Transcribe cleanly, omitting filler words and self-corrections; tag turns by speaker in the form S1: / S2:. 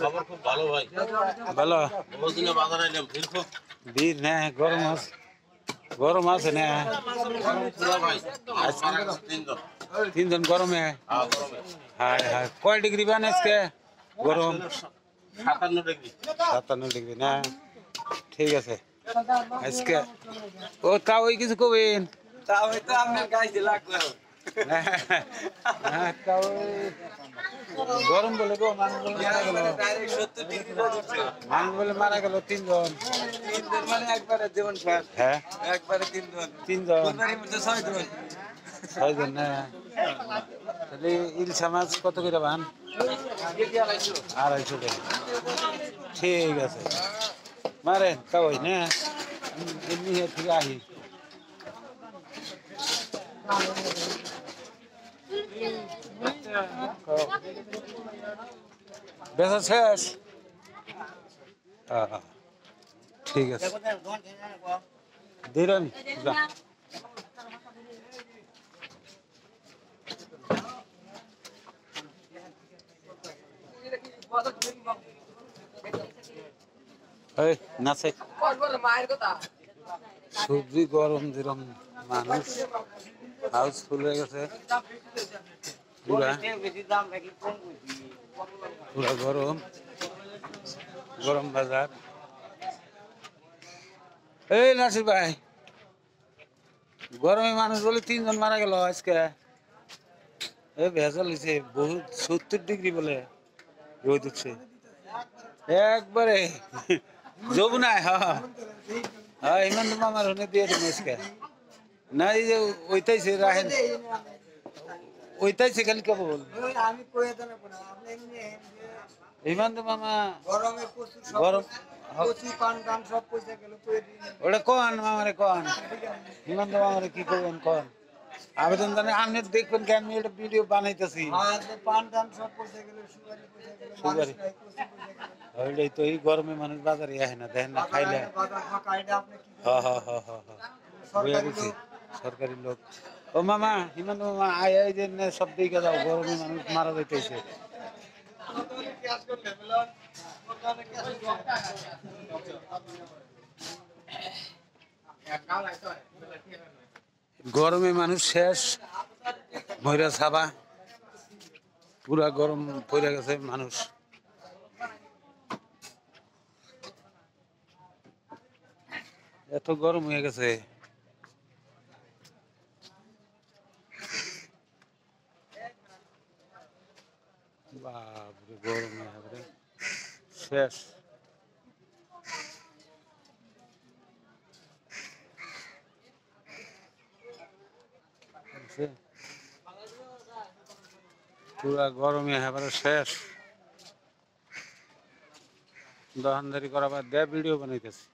S1: খবর খুব ভালো ভাই।
S2: ভালো
S1: বহুদিনে বাজার আইলাম, ভিড় খুব।
S2: বীর না গরম আছে না
S1: পুরা ভাই।
S2: আজকে
S1: মারা গেছে তিনজন।
S2: তিনজন গরমে
S1: গরমে।
S2: হায় হায় কয় ডিগ্রি বান আজকে গরম
S1: 57 ডিগ্রি।
S2: 57 ডিগ্রি না ঠিক আছে আজকে ও তাও ওই কিছু কবেন
S3: তাও হয়তো আপনার গাইতে লাগলো।
S2: তাও গরম বলে গো মানুষ বলে মারা গেল
S3: ডাইরেক্ট 70 ডিগ্রি পৌঁছছে।
S2: মানুষ বলে মারা গেল তিনজন
S3: তিনজন মানে একবারে জীবন শেষ।
S2: হ্যাঁ
S3: একবারে তিনজন।
S2: তিনজন
S3: কোরবানির মধ্যে 6 জন।
S2: 6 জন না তাহলে ইলশা মাছ কত করে বান 250 টাকা ঠিক আছে মারে তাও না এমনি থেকে আহি বেচা শেষ ঠিক আছে দিলেন যা এই নাচে সবজি গরম যেরকম মানুষ হাউসফুল হয়ে গেছে পুরা পুরা গরম গরম বাজার এই নাসির ভাই গরমে মানুষ বলে তিনজন মারা গেল আজকে এই ভেজাল হয়েছে বহুত 70 ডিগ্রি বলে রোদ উঠছে একবারে যমুনায় হ্যাঁ হিমন্ত মামার হনে দিয়ে দিন আজকে না এই যে ওইটাইছে রাহেন ওইটাইছে খালি কেবল
S3: আমি কয়ে দেন না আপনি এমনি
S2: হিমন্ত মামা
S3: গরমে প্রচুর
S2: গরম
S3: প্রচুর পান টান সব পয়সা গেল কয়ে দিন।
S2: ওটা কন মামারে কন হিমন্ত মামারে কি করবেন কন আবেদন জানে আপনি দেখবেন কি আমি একটা ভিডিও বানাইতেছি
S3: আর যে পান টান সব পয়সা গেল সুগারি পয়সা গেল
S2: সুগারি।
S3: মানুষ নাই প্রচুর পয়সা গেল
S2: ওইটাই তো এই গরমে মানুষ বাজারে আসে না দেখেন না খাইলে
S3: বাজার ফাঁকা এটা আপনি কি
S2: বুঝা গেছি সরকারি লোক ও মামা হিমন্ত মামা আয় আয় যে সব দিকে যাও গরমে মানুষ মারা যাইতেছে গরমে মানুষ শেষ ময়রা ছাবা পুরা গরম পড়ে গেছে মানুষ এত গরম হয়ে গেছে বাপরে গরম একেবারে শেষ পুরা গরমে একেবারে শেষ দোকানদারি করা বাদ দেয়া ভিডিও বানাইতেছে